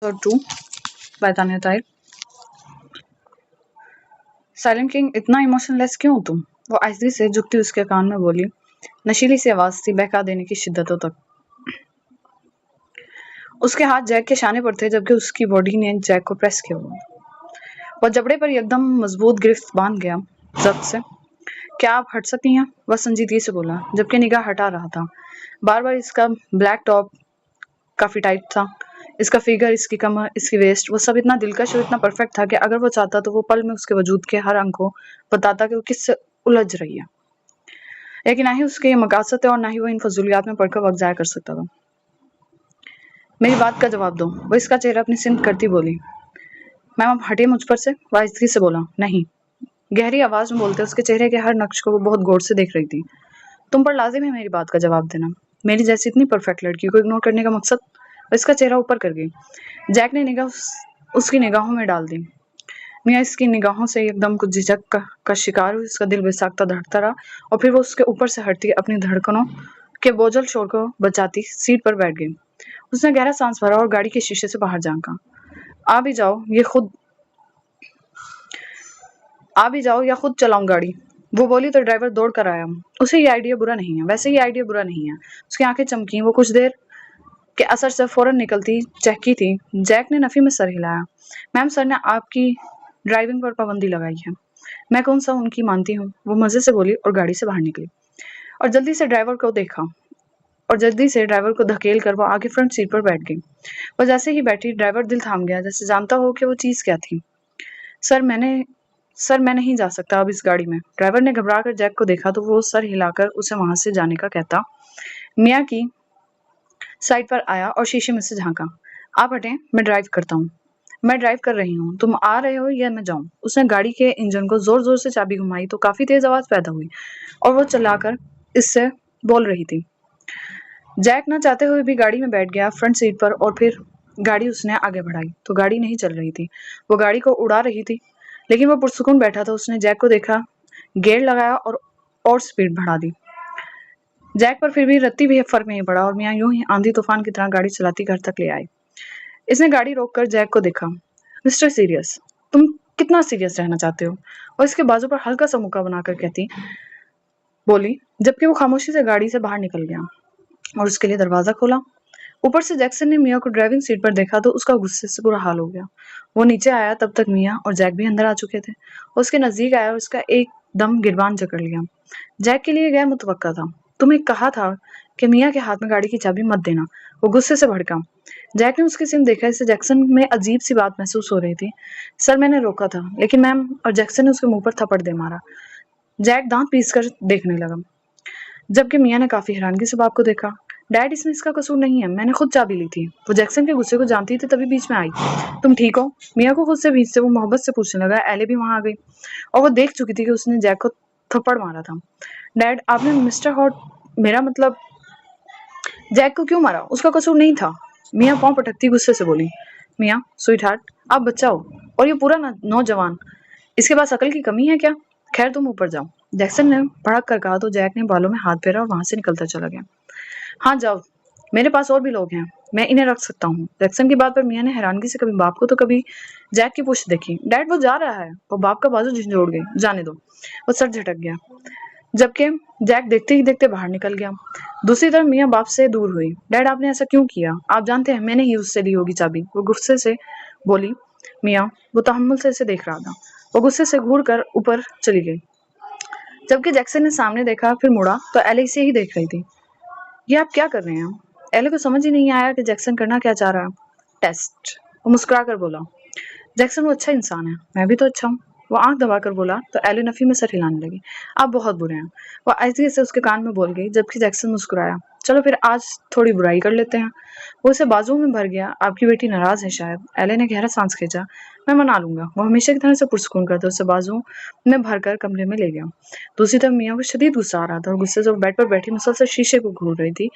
Episode 2 by Tanya Tair। Silent king, इतना emotionless क्यों तुम? वो आहिस्ते से झुकती उसके कान में बोली, नशीली सी आवाज थी बहका देने की शिद्दतों तक। उसके हाथ जैक के शाने पर थे जबकि उसकी बॉडी ने जैक को प्रेस किया हुआ। वह जबड़े पर एकदम मजबूत गिरफ्त बांध गया जब्त से। क्या आप हट सकती हैं? वह संजीदगी से बोला जबकि निगाह हटा रहा था। बार बार इसका ब्लैक टॉप काफी टाइट था, इसका फिगर, इसकी कमर, इसकी वेस्ट, वो सब इतना दिलकश और इतना परफेक्ट था कि अगर वो चाहता तो वो पल में उसके वजूद के हर अंग को बताता कि वो किससे उलझ रही है। लेकिन ना ही उसके ये मकासद थे और ना ही वो इन फजूलियात में पढ़कर वक्त जाया कर सकता था। मेरी बात का जवाब दो, वो इसका चेहरा अपनी सिमत करती बोली। मैम आप हटिए मुझ पर से, वह आहिस्ती से बोला। नहीं। गहरी आवाज में बोलते उसके चेहरे के हर नक्श को वो बहुत गौर से देख रही थी। तुम पर लाजिम है मेरी बात का जवाब देना। मेरी जैसी इतनी परफेक्ट लड़की को इग्नोर करने का मकसद? इसका चेहरा ऊपर कर गई। जैक ने निगाह उसकी निगाहों में डाल दी। मियाँ इसकी निगाहों से एकदम कुछ झिझक का शिकार हुई। उसका दिल बेसाख्ता धड़कता रहा और फिर वो उसके ऊपर से हटती अपनी धड़कनों के बोझल शोर को बचाती सीट पर बैठ गई। उसने गहरा सांस भरा और गाड़ी के शीशे से बाहर झांका। आ भी जाओ या खुद चलाऊं गाड़ी, वो बोली तो ड्राइवर दौड़ कर आया। उसे ये आइडिया बुरा नहीं है, वैसे ये आइडिया बुरा नहीं है। उसकी आंखें चमकी। वो कुछ देर के असर से फौरन निकलती चहकी थी। जैक ने नफी में सर हिलाया। मैम सर ने आपकी ड्राइविंग पर पाबंदी लगाई है। मैं कौन सा उनकी मानती हूँ, वो मजे से बोली और गाड़ी से बाहर निकली और जल्दी से ड्राइवर को धकेल कर वो आगे फ्रंट सीट पर बैठ गई। वो जैसे ही बैठी ड्राइवर दिल थाम गया, जैसे जानता हो कि वो चीज क्या थी। सर मैं नहीं जा सकता अब इस गाड़ी में। ड्राइवर ने घबरा कर जैक को देखा तो वो सर हिलाकर उसे वहां से जाने का कहता मियाँ की साइड पर आया और शीशे में से झांका। आप हटें, मैं ड्राइव करता हूँ। मैं ड्राइव कर रही हूँ, तुम आ रहे हो या मैं जाऊँ? उसने गाड़ी के इंजन को जोर जोर से चाबी घुमाई तो काफी तेज आवाज पैदा हुई और वो चलाकर इससे बोल रही थी। जैक ना चाहते हुए भी गाड़ी में बैठ गया फ्रंट सीट पर और फिर गाड़ी उसने आगे बढ़ाई तो गाड़ी नहीं चल रही थी, वो गाड़ी को उड़ा रही थी। लेकिन वो पुरसुकून बैठा था। उसने जैक को देखा, गियर लगाया और स्पीड बढ़ा दी। जैक पर फिर भी रत्ती भी फर्क नहीं पड़ा और मियाँ यूं ही आंधी तूफान की तरह गाड़ी चलाती घर तक ले आए। इसने गाड़ी रोककर जैक को देखा। मिस्टर सीरियस, तुम कितना सीरियस रहना चाहते हो? और इसके बाजू पर हल्का सा मुक्का बनाकर बोली जबकि वो खामोशी से गाड़ी से बाहर निकल गया और उसके लिए दरवाजा खोला। ऊपर से जैक्सन ने मियाँ को ड्राइविंग सीट पर देखा तो उसका गुस्से से बुरा हाल हो गया। वो नीचे आया तब तक मियाँ और जैक भी अंदर आ चुके थे। उसके नजदीक आया और उसका एकदम गिरबान जकड़ लिया। जैक के लिए गैर मुतवक्का था। तुम्हें कहा था कि मियाँ के हाथ में गाड़ी की चाबी मत देना, वो गुस्से से भड़का। जैक ने उसकी सिम देखा। इससे जैक्सन में अजीब सी बात महसूस हो रही थी। सर मैंने रोका था लेकिन मैम, और जैक्सन ने उसके मुंह पर थप्पड़ दे मारा। जैक दांत पीसकर देखने लगा जबकि मियाँ ने काफी हैरानगी से बाप को देखा। डैड, इसमें इसका कसूर नहीं है, मैंने खुद चाबी ली थी। वो जैक्सन के गुस्से को जानती थी तभी बीच में आई। तुम ठीक हो? मियाँ को खुद से भींचते वो मोहब्बत से पूछने लगा। एले भी वहां आ गई और वो देख चुकी थी कि उसने जैक को थप्पड़ मारा था। डैड, आपने मिस्टर हॉट, मेरा मतलब जैक को क्यों मारा? उसका कसूर नहीं था। मियाँ पाँव पटकती गुस्से से बोली। मियाँ स्वीट हार्ट, आप बच्चा हो और ये पूरा नौजवान, इसके पास अकल की कमी है क्या? खैर तुम ऊपर जाओ, जैक्सन ने भड़क कर कहा तो जैक ने बालों में हाथ फेरा और वहां से निकलता चला गया। हाँ जाओ, मेरे पास और भी लोग हैं, मैं इन्हें रख सकता हूँ। जैक्सन की बात पर मियाँ ने हैरानगी से कभी बाप को तो कभी जैक की पूछ देखी। डैड वो जा रहा है। वो बाप का बाजू झंझोड़ गई। जाने दो। वो सर झटक गया जबकि जैक देखते ही देखते बाहर निकल गया। दूसरी तरफ मियाँ बाप से दूर हुई। डैड आपने ऐसा क्यों किया? आप जानते हैं मैंने ही उससे ली होगी चाबी। वो गुस्से से बोली। मियाँ वो तहम्मुल से इसे देख रहा था। वो गुस्से से घूर कर ऊपर चली गई जबकि जैक्सन ने सामने देखा फिर मुड़ा तो एले इसे ही देख रही थी। ये आप क्या कर रहे हैं? एले को समझ ही नहीं आया कि जैक्सन करना क्या चाह रहा है। टेस्ट, वो मुस्कुरा कर बोला। जैक्सन वो अच्छा इंसान है, मैं भी तो अच्छा हूँ। वो आंख दबाकर बोला तो एले नफी में सर हिलाने लगी। आप बहुत बुरे हैं, वो आहिस्ते से उसके कान में बोल गई जबकि जैक्सन मुस्कुराया। चलो फिर आज थोड़ी बुराई कर लेते हैं। वो उसे बाजुओं में भर गया। आपकी बेटी नाराज है शायद। एले ने गहरा सांस खींचा। मैं मना लूंगा। वो हमेशा की तरह से पुरस्कून करते उसे बाजुओं में भरकर कमरे में ले गया। दूसरी तरफ मियाँ को शदीद गुस्सा आ रहा था और गुस्से से वो बेड पर बैठी मुसलसल शीशे को घूर रही थी।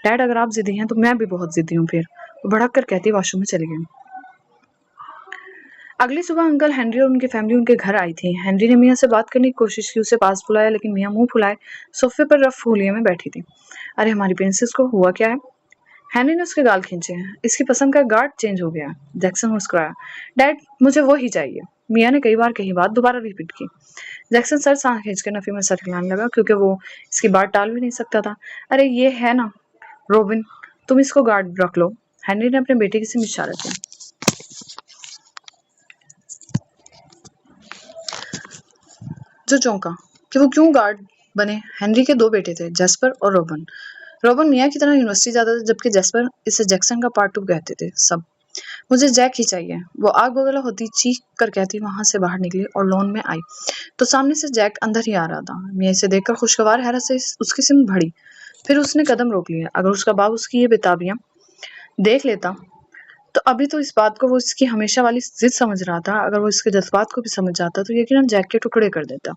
डैड अगर आप जिद्दी हैं तो मैं भी बहुत जिद्दी हूँ। फिर वो भड़क कर कहती वॉशरूम में चली गई। अगली सुबह अंकल हेनरी और उनकी फैमिली उनके घर आई थी। हेनरी ने मियाँ से बात करने की कोशिश की, उसे पास बुलाया, लेकिन मियाँ मुंह फुलाए सोफे पर रफ फूलिये में बैठी थी। अरे हमारी प्रिंसेस को हुआ क्या है? हेनरी ने उसके गाल खींचे। इसकी पसंद का गार्ड चेंज हो गया। जैक्सन मुस्कुराया। डैड, मुझे वो ही चाहिए। मिया ने कई बार कही बात दोबारा रिपीट की। जैक्सन सर सांस खींचकर नफी में सर हिलाने लगा क्योंकि वो इसकी बात टाल भी नहीं सकता था। अरे ये है ना रोबिन, तुम इसको गार्ड रख लो। हेनरी ने अपने बेटे की सिम इशारा किया। जो चौंका कि वो क्यों गार्ड बने। हेनरी के दो बेटे थे, जैस्पर और रोबन। रोबन मिया की तरह यूनिवर्सिटी जाता था, जबकि जैस्पर इसे जैक्सन का पार्ट 2 कहते थे सब। मुझे जैक ही चाहिए, वो आग बगला होती चीख कर कहती वहां से बाहर निकली और लॉन में आई तो सामने से जैक अंदर ही आ रहा था। मिया इसे देखकर खुशगवार हैरत से उसकी सिम भड़ी। फिर उसने कदम रोक लिया। अगर उसका बाप उसकी ये बेताबियां देख लेता तो अभी तो इस बात को वो इसकी हमेशा वाली जिद समझ रहा था। अगर वो इसके जज्बात को भी समझ जाता तो यकीनन जैक के टुकड़े कर देता।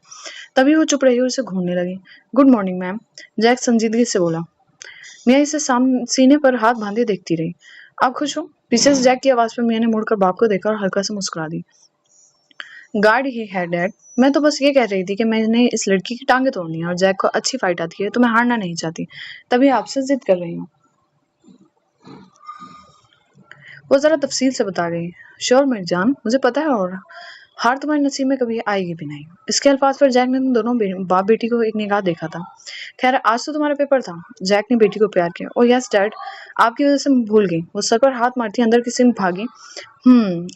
तभी वो चुप रही और उसे घूरने लगी। गुड मॉर्निंग मैम, जैक संजीदगी से बोला। मिया इसे सीने पर हाथ बांधे देखती रही। आप खुश हो? पीछे से जैक की आवाज पर मिया ने मुड़कर बाप को देखा और हल्का से मुस्कुरा दी। गार्ड ही है डैड, मैं तो बस ये कह रही थी कि मैंने इस लड़की की टांगे तोड़नी है और जैक को अच्छी फाइट आती है तो मैं हारना नहीं चाहती, तभी आपसे जिद कर रही हूँ। वो जरा तफसील से बता गई। श्योर मेरी जान, मुझे पता है और हार तुम्हारे नसीब में कभी आएगी भी नहीं। इसके अल्फाज पर जैक ने तुम दोनों बाप बेटी को एक निगाह देखा था। खैर आज तो तुम्हारा पेपर था। जैक ने बेटी को प्यार किया। ओ यस डैड, आपकी वजह से मैं भूल गई। वो सर पर हाथ मारती अंदर की सिम भागी।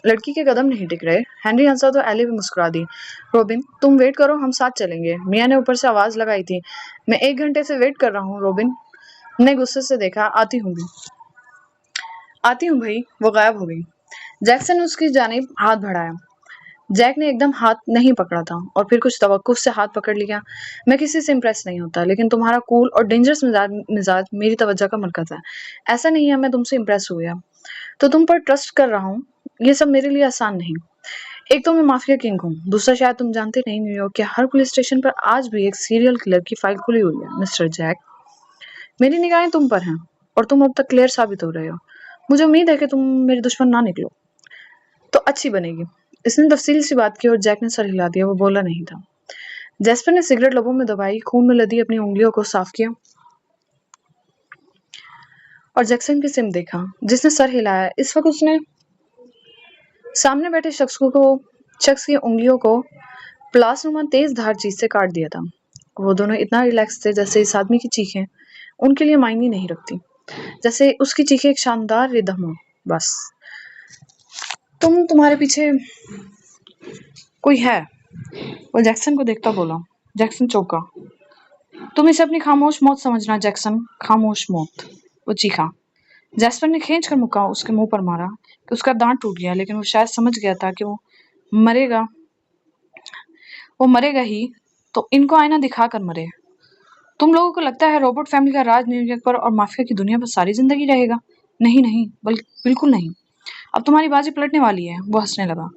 लड़की के कदम नहीं टिक रहे। हेनरी हंसा तो एली भी मुस्कुरा दी। रोबिन, तुम वेट करो, हम साथ चलेंगे। मिया ने ऊपर से आवाज लगाई थी। मैं 1 घंटे से वेट कर रहा हूँ। रोबिन ने गुस्से से देखा। आती हूँ भाई। वो गायब हो गई। जैक्सन ने उसकी जानिब हाथ बढ़ाया। जैक ने एकदम हाथ नहीं पकड़ा था और फिर कुछ तवक्कुफ से हाथ पकड़ लिया। मैं किसी से इम्प्रेस नहीं होता, लेकिन तुम्हारा कूल और डेंजरस मिजाज मेरी तवज्जो का मरकज है। ऐसा नहीं है मैं तुमसे इम्प्रेस हो गया तो तुम पर ट्रस्ट कर रहा हूँ। ये सब मेरे लिए आसान नहीं। एक तो मैं माफिया किंग हूँ, दूसरा शायद तुम जानते नहीं, न्यूयॉर्क के हर पुलिस स्टेशन पर आज भी एक सीरियल किलर की फाइल खुली हुई है। मिस्टर जैक, मेरी निगाहें तुम पर हैं और तुम अब तक क्लियर साबित हो रहे हो। मुझे उम्मीद है कि तुम मेरे दुश्मन ना निकलो तो अच्छी बनेगी। इसने तफसील सी बात की और जैक ने सर हिला दिया। वो बोला नहीं था। जैस्पर ने सिगरेट लबों में दबाई, खून में लदी अपनी उंगलियों को साफ किया और जैक्सन की सिम देखा जिसने सर हिलाया। इस वक्त उसने सामने बैठे शख्स की उंगलियों को प्लासनुमा तेज धार चीज से काट दिया था। वो दोनों इतना रिलैक्स थे जैसे इस आदमी की चीखें उनके लिए मायने नहीं रखती, जैसे उसकी चीखें एक शानदार रिदम हो। बस तुम्हारे पीछे कोई है, वो जैक्सन को देखता बोला। जैक्सन चौंका। तुम इसे अपनी खामोश मौत समझना जैक्सन, खामोश मौत, वो चीखा। जैस्पर ने खींच कर मुक्का उसके मुंह पर मारा कि उसका दांत टूट गया, लेकिन वो शायद समझ गया था कि मरेगा वो मरेगा ही तो इनको आईना दिखा कर मरे। तुम लोगों को लगता है रोबोट फैमिली का राज न्यूयॉर्क पर और माफिया की दुनिया पर सारी जिंदगी रहेगा? नहीं नहीं, बिल्कुल नहीं। अब तुम्हारी बाजी पलटने वाली है। वो हंसने लगा।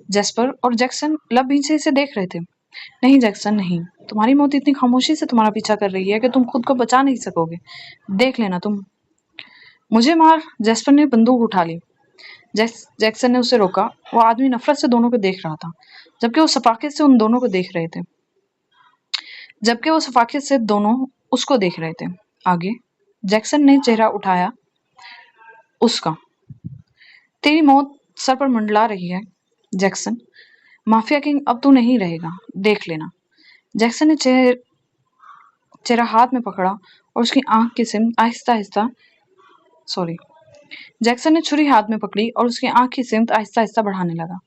जैस्पर और जैक्सन लब बीच से इसे देख रहे थे। नहीं जैक्सन नहीं, तुम्हारी मौत इतनी खामोशी से तुम्हारा पीछा कर रही है कि तुम खुद को बचा नहीं सकोगे। देख लेना तुम। मुझे मार। जैस्पर ने बंदूक उठा ली। जैक्सन ने उसे रोका। वो आदमी नफरत से दोनों को देख रहा था, जबकि वो सफाकियत से उन दोनों को देख रहे थे। उसको देख रहे थे। आगे जैक्सन ने चेहरा उठाया उसका। तेरी मौत सर पर मंडला रही है जैक्सन। माफिया किंग अब तू नहीं रहेगा, देख लेना। जैक्सन ने चेहरा हाथ में पकड़ा और उसकी आंख की सिम आहिस्ता आहिस्ता जैक्सन ने छुरी हाथ में पकड़ी और उसकी आंख की सिमत आहिस्ता आहिस्ता बढ़ाने लगा।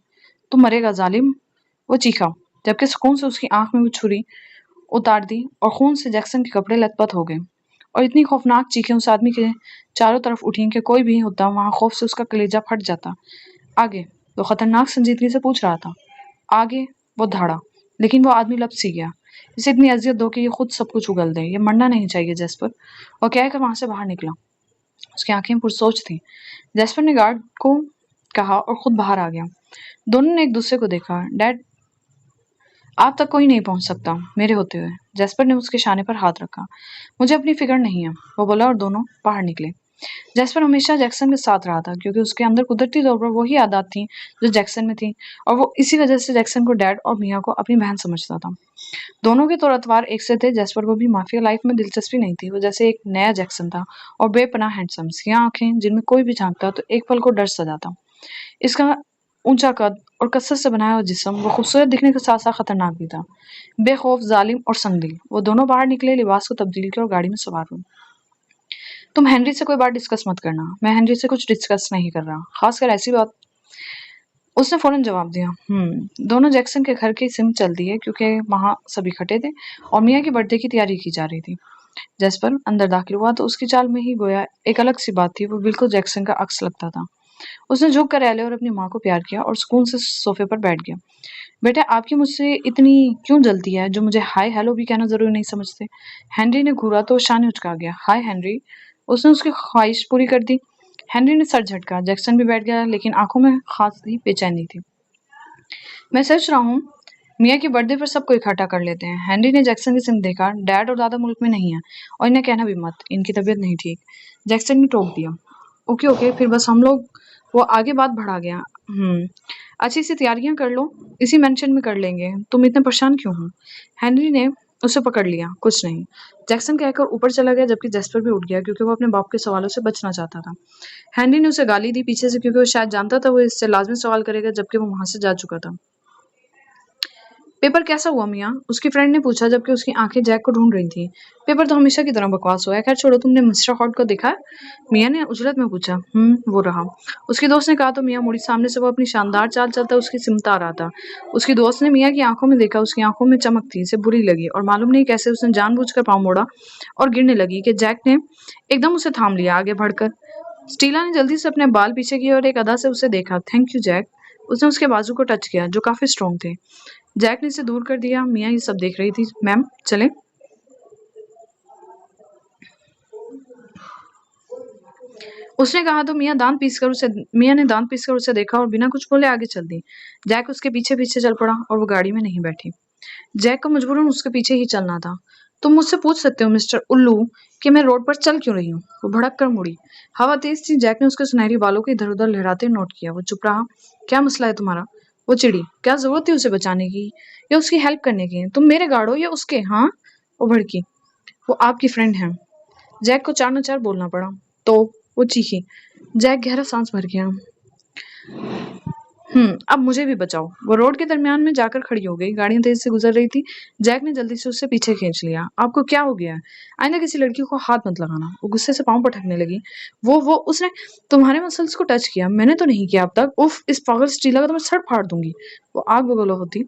तू मरेगा जालिम, वो चीखा, जबकि सुकून से उसकी आंख में वो छुरी उतार दी और खून से जैक्सन के कपड़े लथपथ हो गए। और इतनी खौफनाक चीखें उस आदमी के चारों तरफ उठी कि कोई भी होता वहां खौफ से उसका कलेजा फट जाता। आगे, वो खतरनाक संजीदगी से पूछ रहा था। आगे वो धाड़ा, लेकिन वो आदमी लब सी गया। इसे इतनी अजियत दो कि ये खुद सब कुछ उगल दे। ये मरना नहीं चाहिए जैस्पर, और कहकर वहां से बाहर निकला। उसकी आंखें पुरसोच थी। जैस्पर ने गार्ड को कहा और खुद बाहर आ गया। दोनों ने एक दूसरे को देखा। डैड, आप तक कोई नहीं पहुंच सकता मेरे होते हुए। जैस्पर ने उसके शाने पर हाथ रखा। मुझे अपनी फिक्र नहीं है, वो बोला और दोनों बाहर निकले। जैस्पर हमेशा जैक्सन के साथ रहा था क्योंकि उसके अंदर कुदरती तौर पर वही आदत थी जो जैक्सन में थी, और वो इसी वजह से जैक्सन को डैड और मिया को अपनी बहन समझता था। दोनों के तौर-तरीके एक से थे। जैस्पर को भी माफिया लाइफ में दिलचस्पी नहीं थी। वो जैसे एक नया जैक्सन था और बेपनाह हैंडसम, सियाह आंखें जिनमें कोई भी झांकता तो एक पल को डर सा जाता। इसका ऊंचा कद और कसरत से बनाया हुआ जिस्म वो खूबसूरत दिखने के साथ साथ खतरनाक भी था। बेखौफ, जालिम और संगदिल वो दोनों बाहर निकले, लिबास को तब्दील किया और गाड़ी में सवार हुए। तुम हेनरी से कोई बात डिस्कस मत करना। मैं हेनरी से कुछ डिस्कस नहीं कर रहा, खासकर ऐसी बात। उसने फौरन जवाब दिया। दोनों जैक्सन के घर की सिम चल दी है क्योंकि वहां सब इकट्ठे थे और मियाँ की बर्थडे की तैयारी की जा रही थी। जैस्पर अंदर दाखिल हुआ तो उसकी चाल में ही गोया एक अलग सी बात थी। वो बिल्कुल जैक्सन का अक्स लगता था। उसने झुक कर एले और अपनी माँ को प्यार किया और सुकून से सोफे पर बैठ गया। बेटा, आपकी मुझसे इतनी क्यों जलती है जो मुझे हाय हेलो भी कहना जरूरी नहीं समझते? हेनरी ने घूरा तो शान उचका गया। हाय हेनरी। उसने उसकी ख्वाहिश पूरी कर दी। हेनरी ने सर झटका। जैक्सन भी बैठ गया, लेकिन आंखों में खास ही बेचैनी थी। मैं सोच रहा हूँ मिया की बर्थडे पर सबको इकट्ठा कर लेते हैं। हेनरी ने जैक्सन की सिम देखा। डैड और दादा मुल्क में नहीं है और इन्हें कहना भी मत, इनकी तबीयत नहीं ठीक। जैक्सन ने टोक दिया। ओके ओके, फिर बस हम लोग। वो आगे बात बढ़ा गया। अच्छी सी तैयारियां कर लो, इसी मेंशन में कर लेंगे। तुम इतने परेशान क्यों हो? हेनरी ने उसे पकड़ लिया। कुछ नहीं, जैक्सन कहकर ऊपर चला गया, जबकि जैस्पर भी उठ गया क्योंकि वो अपने बाप के सवालों से बचना चाहता था। हेनरी ने उसे गाली दी पीछे से क्योंकि वो शायद जानता था वो इससे लाजमी सवाल करेगा, जबकि वो वहां से जा चुका था। पेपर कैसा हुआ मियाँ? उसकी फ्रेंड ने पूछा, जबकि उसकी आंखें जैक को ढूंढ रही थी। पेपर तो हमेशा की तरह बकवास हुआ है। खैर छोड़ो, तुमने मिस्टर हॉट को देखा? मियाँ ने उजलत में पूछा। वो रहा। उसकी दोस्त ने कहा तो मियाँ मुड़ी। सामने से वो अपनी शानदार चाल चलता उसकी सिमटा आ रहा था। उसकी दोस्त ने मियाँ की आंखों में देखा। उसकी आंखों में चमक थी, इसे बुरी लगी और मालूम नहीं कैसे उसने जानबूझकर पाँव मोड़ा और गिरने लगी कि जैक ने एकदम उसे थाम लिया आगे बढ़कर। स्टीला ने जल्दी से अपने बाल पीछे किए और एक अदा से उसे देखा। Thank you Jack. उसने उसके बाजू को टच किया जो काफी स्ट्रॉन्ग थे। जैक ने इसे दूर कर दिया। मियाँ ये सब देख रही थी। मैम चलें? उसने कहा तो मियाँ ने दांत पीसकर उसे देखा और बिना कुछ बोले आगे चल दी। जैक उसके पीछे पीछे चल पड़ा और वो गाड़ी में नहीं बैठी। जैक को मजबूरन उसके पीछे ही चलना था। तुम मुझसे पूछ सकते हो मिस्टर उल्लू कि मैं रोड पर चल क्यों रही हूँ? वो भड़क कर मुड़ी। हवा तेज थी। जैक ने उसके सुनहरी बालों को इधर उधर लहराते नोट किया। वो चुप रहा। क्या मसला है तुम्हारा? वो चिड़ी। क्या जरूरत थी उसे बचाने की या उसकी हेल्प करने की? तुम मेरे गाड़ो या उसके? हाँ, वो भड़की। वो आपकी फ्रेंड है। जैक को चार न चार बोलना पड़ा। तो वो चीखी। जैक गहरा सांस भर गया। अब मुझे भी बचाओ। वो रोड के दरमियान में जाकर खड़ी हो गई। गाड़ियां तेज से गुजर रही थी। जैक ने जल्दी से उससे पीछे खींच लिया। आपको क्या हो गया है? आइंदा किसी लड़की को हाथ मत लगाना। वो गुस्से से पांव पटकने लगी। वो उसने तुम्हारे मसल्स को टच किया। मैंने तो नहीं किया अब तक। उफ, इस पागल स्टीला का तो मैं सर फाड़ दूंगी। वो आग बबूला होती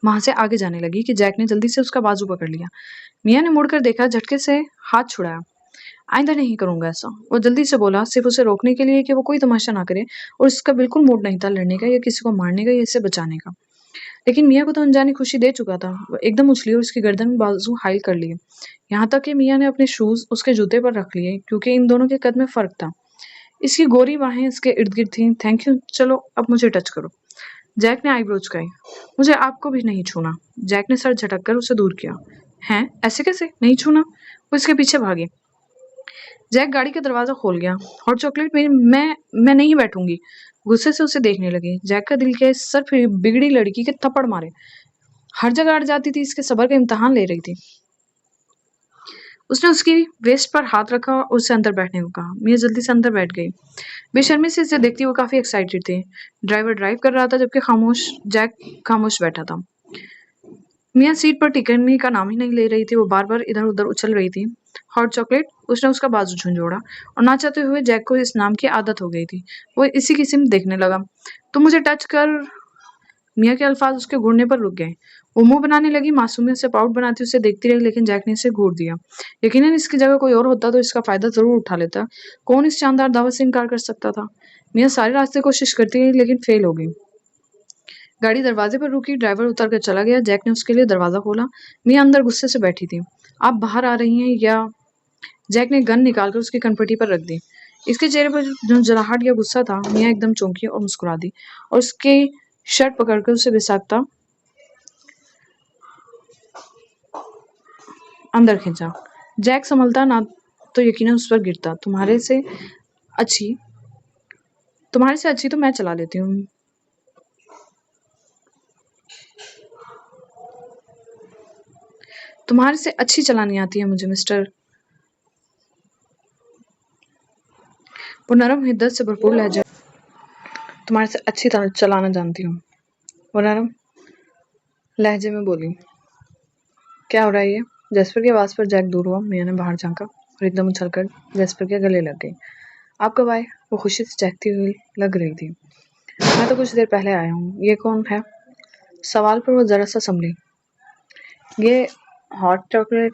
वहां से आगे जाने लगी कि जैक ने जल्दी से उसका बाजू पकड़ लिया। मियाँ ने मुड़कर देखा, झटके से हाथ छुड़ाया। आइंदा नहीं करूंगा ऐसा। वो जल्दी से बोला, सिर्फ उसे रोकने के लिए कि वो कोई तमाशा ना करे, और उसका बिल्कुल मूड नहीं था लड़ने का या किसी को मारने का या इसे बचाने का। लेकिन मियाँ को तो अनजानी खुशी दे चुका था। वो एकदम उछली और उसकी गर्दन में बाजू हाइल कर लिए। यहाँ तक कि मियाँ ने अपने शूज उसके जूते पर रख लिए क्योंकि इन दोनों के कद में फर्क था। इसकी गोरी बाहें इसके इर्द गिर्द थी। थैंक यू, चलो अब मुझे टच करो। जैक ने आईब्रो झुकाई। मुझे आपको भी नहीं छूना। जैक ने सर झटक कर उसे दूर किया। हैं, ऐसे कैसे नहीं छूना? वो इसके पीछे भागी। जैक गाड़ी का दरवाजा खोल गया। हॉट चॉकलेट में मैं नहीं बैठूंगी। गुस्से से उसे देखने लगी। जैक का दिल के सर फिर बिगड़ी लड़की के थप्पड़ मारे। हर जगह अड़ जाती थी, इसके सबर का इम्तहान ले रही थी। उसने उसकी वेस्ट पर हाथ रखा और उसे अंदर बैठने को कहा। मिया जल्दी से अंदर बैठ गई। बेशर्मी से इसे देखती वो काफी एक्साइटेड थी। ड्राइवर ड्राइव कर रहा था जबकि जैक खामोश बैठा था। मियाँ सीट पर टिकने का नाम ही नहीं ले रही थी। वो बार बार इधर उधर उछल रही थी। Hot chocolate. उसने उसका बाजू झुंझोड़ा और ना चाहते हुए जैक को इस नाम की आदत हो गई थी। वो इसी किस्म देखने लगा। तुम मुझे टच कर। मियाँ के अल्फाज उसके घूरने पर रुक गए। वो मुंह बनाने लगी। मासूमियत से पाउट बनाती उसे देखती रही, लेकिन जैक ने इसे घूर दिया। यकीनन इसकी जगह कोई और होता तो इसका फायदा जरूर उठा लेता। कौन इस शानदार दावत से इनकार कर सकता था? मियाँ सारे रास्ते कोशिश करती रही, लेकिन फेल हो गई। गाड़ी दरवाजे पर रुकी। ड्राइवर उतर कर चला गया। जैक ने उसके लिए दरवाजा खोला। मियाँ अंदर गुस्से से बैठी थी। आप बाहर आ रही हैं या? जैक ने गन निकालकर उसकी कनपटी पर रख दी। इसके चेहरे पर जो जलाहट या गुस्सा था। मियाँ एकदम चौंकी और मुस्कुरा दी और उसके शर्ट पकड़कर उसे बिसाता अंदर खींचा। जैक संभलता ना तो यकीनन उस पर गिरता। अच्छी तुम्हारे से अच्छी तो मैं चला लेती हूँ। तुम्हारे से अच्छी चलानी आती है मुझे मिस्टर। वो नरम हिद्दत से भरपूर लहजे तुम्हारे से अच्छी तरह चलाना जानती हूँ, वो नरम लहजे में बोली। क्या हो रहा है ये? जैस्पर की आवाज़ पर जैक दूर हुआ। मिया ने बाहर झांका और एकदम उछलकर जैस्पर के गले लग गई। आप कब आए? वो खुशी से चहकती हुई लग रही थी। मैं तो कुछ देर पहले आया हूँ। ये कौन है? सवाल पर वो जरा सा संभली। ये हॉट चॉकलेट,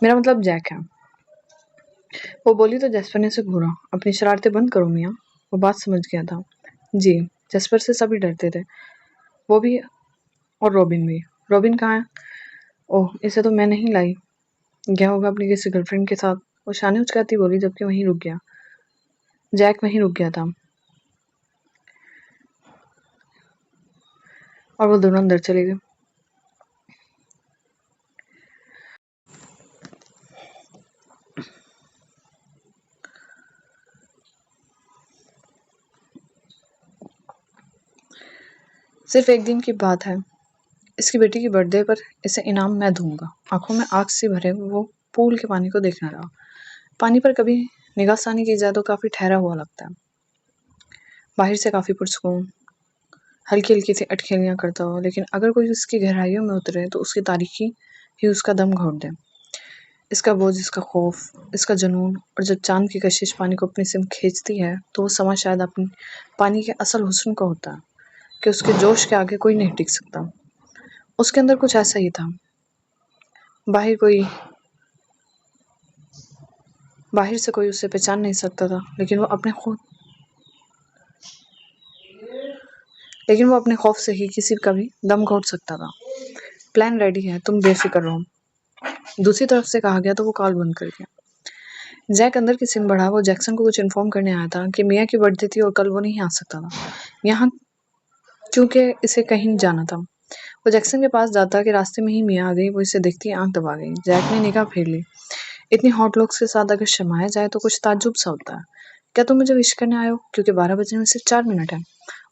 मेरा मतलब जैक है। वो बोली तो जैस्पर ने उसे घूरा। अपनी शरारतें बंद करो मिया। वो बात समझ गया था। जी। जैस्पर से सभी डरते थे, वो भी और रॉबिन भी। रॉबिन कहाँ है? ओह, इसे तो मैं नहीं लाई। गया होगा अपनी किसी गर्लफ्रेंड के साथ। वो शाने उचकाती बोली जबकि वहीं रुक गया। जैक वहीं रुक गया था और वो दोनों अंदर चले गए। सिर्फ एक दिन की बात है। इसकी बेटी की बर्थडे पर इसे इनाम मैं दूंगा। आंखों में आग से भरे वो पूल के पानी को देखने लगा। पानी पर कभी निगाहसानी की जाए तो काफी ठहरा हुआ लगता है, बाहर से काफी पुरसकून, हल्की हल्की सी अटखेलियां करता हो। लेकिन अगर कोई उसकी गहराइयों में उतरे तो उसकी तारीकी ही उसका दम घोट दे। इसका बोझ, इसका खौफ, इसका जुनून। और जब चांद की कशिश पानी को अपनी सिम खींचती है तो वो समा शायद अपनी पानी के असल हुस्न का होता है कि उसके जोश के आगे कोई नहीं टिक सकता। उसके अंदर कुछ ऐसा ही था। बाहर कोई बाहर से कोई उसे पहचान नहीं सकता था, लेकिन वो अपने खौफ से ही किसी का भी दम घोट सकता था। प्लान रेडी है, तुम बेफिक्र रहो। दूसरी तरफ से कहा गया तो वो कॉल बंद कर दिया। जैक अंदर की सिम बढ़ा। वो जैक्सन को कुछ इन्फॉर्म करने आया था कि मिया की बर्थडे थी और कल वो नहीं आ सकता था यहाँ, क्योंकि इसे कहीं जाना था। वो जैक्सन के पास जाता कि रास्ते में ही मिया आ गई। वो इसे देखती आंख दबा गई। जैक ने निगाह फेर ली। इतनी हॉट लुक्स के साथ अगर शर्माया जाए तो कुछ ताज्जुब सा होता है। क्या तुम मुझे विश करने आए हो? क्योंकि 12 बजने में सिर्फ 4 मिनट है।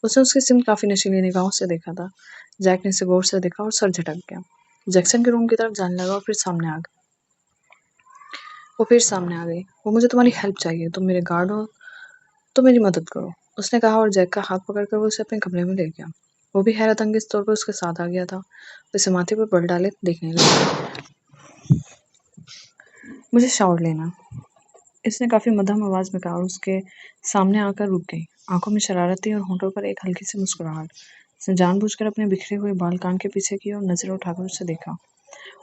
उसने उसकी सिम काफी नशीली निगाहों से देखा था। जैक ने इसे गौर से देखा और सर झटक गया। जैक्सन के रूम की तरफ जाने लगा और फिर सामने आ गई। वो मुझे तुम्हारी हेल्प चाहिए। तुम मेरे गार्ड हो तो मेरी मदद करो, उसने कहा और जैक का हाथ पकड़कर वो उसे अपने कमरे में ले गया। वो भी हैरत अंगेज तौर पर उसके साथ आ गया था। उसे माथे पर बल डाले देखने लगा। मुझे शावर लेना, इसने काफी मध्यम आवाज में कहा और उसके सामने आकर रुक गई। आंखों में शरारत थी और होंठों पर एक हल्की सी मुस्कुराहट। उसने जानबूझकर अपने बिखरे हुए बाल कान के पीछे किए और नजरें उठाकर उसे देखा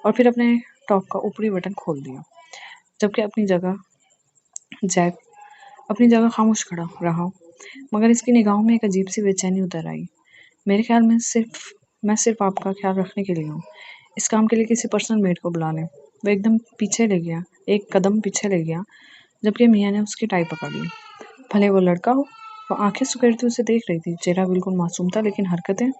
और फिर अपने टॉप का ऊपरी बटन खोल दिया। जबकि जैक अपनी जगह खामोश खड़ा रहा, मगर इसकी निगाहों में एक अजीब सी बेचैनी उतर आई। मेरे ख्याल में मैं सिर्फ आपका ख्याल रखने के लिए हूँ। इस काम के लिए किसी पर्सनल मेड को बुला लें। वो एकदम पीछे ले गया, एक कदम पीछे ले गया, जबकि मियाँ ने उसकी टाई पकड़ ली। भले वो लड़का हो। वो आंखें सुखेरती उसे देख रही थी। चेहरा बिल्कुल मासूम था, लेकिन हरकतें।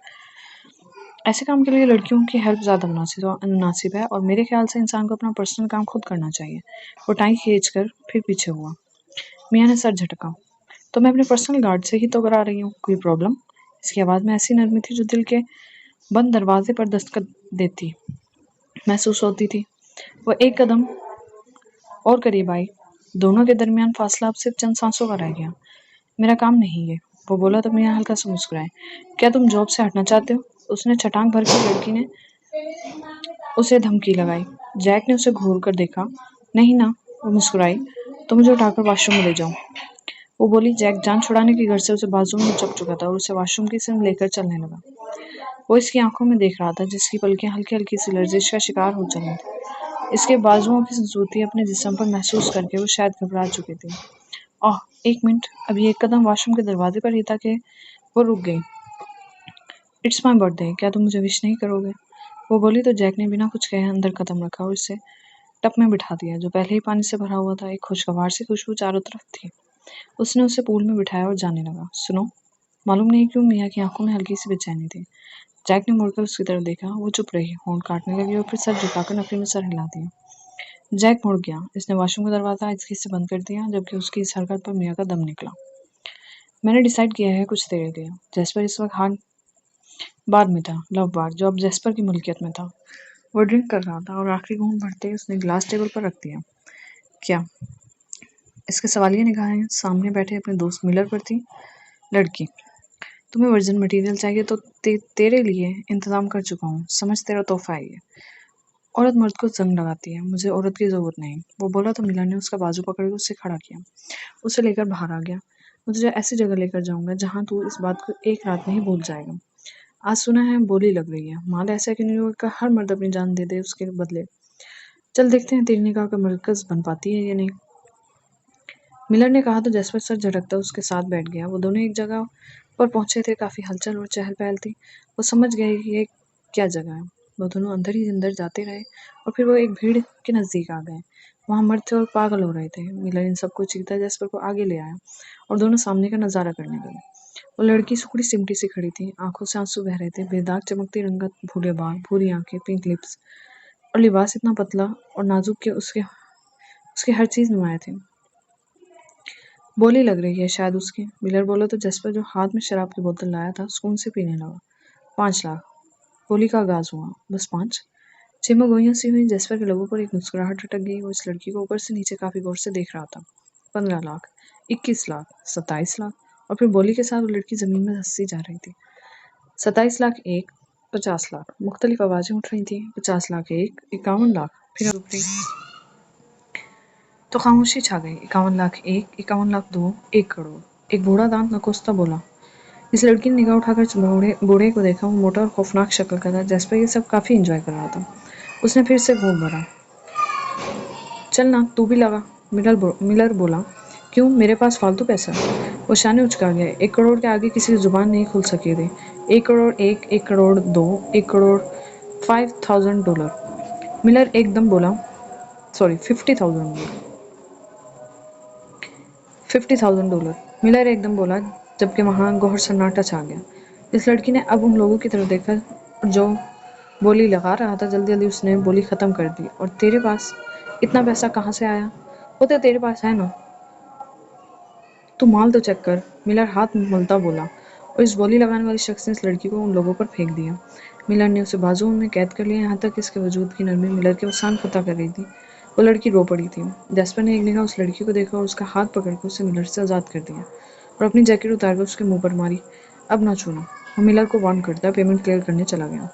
ऐसे काम के लिए लड़कियों की हेल्प ज़्यादा मुनासिब है और मेरे ख्याल से इंसान को अपना पर्सनल काम खुद करना चाहिए। वो टाई खींचकर फिर पीछे हुआ। मियाँ ने सर झटका। तो मैं अपने पर्सनल गार्ड से ही तो करा रही हूँ, कोई प्रॉब्लम? इसकी आवाज़ में ऐसी नरमी थी जो दिल के बंद दरवाजे पर दस्तक देती महसूस होती थी। वो एक कदम और करीब आई। दोनों के दरमियान फासला अब सिर्फ चंद सांसों का रह गया। मेरा काम नहीं है, वो बोला तो मियाँ हल्का सा मुस्कुराए। क्या तुम जॉब से हटना चाहते हो? उसने छटांग भर के लड़की ने उसे धमकी लगाई। जैक ने उसे घूर कर देखा। नहीं ना, वो मुस्कुराई। तो मुझे उठाकर वॉशरूम में ले जाओ, वो बोली। जैक जान छुड़ाने के घर से उसे बाजू में चुप चुका था और उसे वॉशरूम की सिम लेकर चलने लगा। वो इसकी आंखों में देख रहा था, जिसकी पलकें हल्की हल्की सी लर्जिश का शिकार हो चली थी। इसके बाजुओं की संसूती अपने जिस्म पर महसूस करके वो शायद घबरा चुकी थी। ओह, एक मिनट। अभी एक कदम वॉशरूम के दरवाजे पर ही था कि वो रुक गई। इट्स माई बर्थडे, क्या तुम मुझे विश नहीं करोगे? वो बोली तो जैक ने बिना कुछ कहे अंदर कदम रखा और इसे टप में बिठा दिया, जो पहले ही पानी से भरा हुआ था। एक खुशगवार सी खुशबू चारों तरफ थी। उसने उसे पूल में बिठाया और जाने लगा। सुनो, मालूम नहीं क्यों मियाँ की आंखों में हल्की सी बेचैनी थी। जैक ने मुड़कर उसकी तरफ देखा। वो चुप रही, होंठ काटने लगी और फिर सर झुकाकर नफी में सर हिला दिया। जैक मुड़ गया। इसने वॉशरूम का दरवाजा आहिस्ते से बंद कर दिया, जबकि उसकी इस हरकत पर मियाँ का दम निकला। मैंने डिसाइड किया है कुछ देर के। जैस्पर इस वक्त हार्ड बार में था, लव बार, जो अब जैस्पर की मुल्कियत में था। वो ड्रिंक कर रहा था और आखिरी घूंट भरते ही उसने गिलास टेबल पर रख दिया। क्या? इसके सवालिया निगाहें सामने बैठे अपने दोस्त मिलर पर थी। लड़की, तुम्हें वर्जिन मटेरियल चाहिए तो तेरे लिए इंतजाम कर चुका हूँ, समझ तेरा तोहफा है ये। औरत मर्द को जंग लगाती है, मुझे औरत की जरूरत नहीं, वो बोला तो मिलर ने उसका बाजू पकड़ के उसे खड़ा किया। उसे लेकर बाहर आ गया। मैं तुझे ऐसी जगह लेकर जाऊंगा जहाँ तू इस बात को एक रात में ही भूल जाएगा। आज सुना है बोली लग रही है, माल ऐसा है कि न्यूयॉर्क का हर मर्द अपनी जान दे दे उसके बदले। चल देखते हैं तेरी निगाह का मरकज बन पाती है या नहीं। मिलर ने कहा तो जैस्पर सर झटकता उसके साथ बैठ गया। वो दोनों एक जगह पर पहुंचे थे। काफी हलचल और चहल पहल थी। वो समझ गए कि ये क्या जगह है। वो दोनों अंदर ही अंदर जाते रहे और फिर वो एक भीड़ के नजदीक आ गए। वहां मर्द थे और पागल हो रहे थे। मिलर इन सबको चीरता जैस्पर को आगे ले आया और दोनों सामने का नजारा करने लगे। वो लड़की सुखड़ी सिमटी सी खड़ी थी, आंखों से आंसू बह रहे थे, बेदाग चमकती रंगत, भूरे बाल, भूरी आंखें, पिंक लिप्स और लिबास इतना पतला और नाजुक कि उसके उसकी हर चीज नुमाया थी। बोली लग रही है शायद उसकी, मिलर बोला तो जैस्पर जो हाथ में शराब की बोतल लाया था सुकून से पीने लगा। 5 लाख। बोली का आगाज हुआ। बस 5? चिमा गोइयां सी हुई। जैस्पर के लोगों पर एक मुस्कुराहट अटक गई। वो इस लड़की को ऊपर से नीचे काफी गौर से देख रहा था। 15 लाख, 21 लाख, 27 लाख और फिर बोली के साथ वो लड़की जमीन में धंसती जा रही थी। 27 लाख एक, 50 लाख। मुख्तलिफ आवाजें उठ रही थी। 50 लाख एक, 51 लाख, फिर रुक गई तो खामोशी छा गई। 51 लाख एक, 51 लाख दो, 1 करोड़। एक बूढ़ा दांत नकोसता बोला। इस लड़की ने निगाह उठाकर बूढ़े को देखा। वो मोटा और खौफनाक शक्ल का था। जैस्पर ये सब काफी एंजॉय कर रहा था। उसने फिर से घूम भरा। चल ना, तू भी लगा। मिलर बोला। क्यों? मेरे पास फालतू पैसा है। वो शाने उचका गया। 1 करोड़ के आगे किसी की जुबान नहीं खुल सकी थी। 1 करोड़ एक, 1 करोड़ दो, 1 करोड़ $5,000। मिलर एकदम बोला। सॉरी, $50,000। $50,000। मिलर एकदम बोला, जबकि वहां गौर सन्नाटा छा गया। इस लड़की ने अब उन लोगों की तरफ देखा जो बोली लगा रहा था। जल्दी जल्दी उसने बोली खत्म कर दी। और तेरे पास इतना पैसा कहाँ से आया? वो तो तेरे पास है ना, तू माल तो चेक कर। मिलर हाथ मलता बोला। और इस बोली लगाने वाले शख्स ने इस लड़की को उन लोगों पर फेंक दिया। मिलर ने उसे बाजुओं में कैद कर लिया, यहाँ तक इसके वजूद की नरमी मिलर के वसान फतह कर रही थी। वो लड़की रो पड़ी थी। जैस्पर ने एक निगाह उस लड़की को देखा और उसका हाथ पकड़कर उसे मिलर से आज़ाद कर दिया और अपनी जैकेट उतारकर उसके मुंह पर मारी। अब ना छूना। वो मिलर को वार्न करता पेमेंट क्लियर करने चला गया।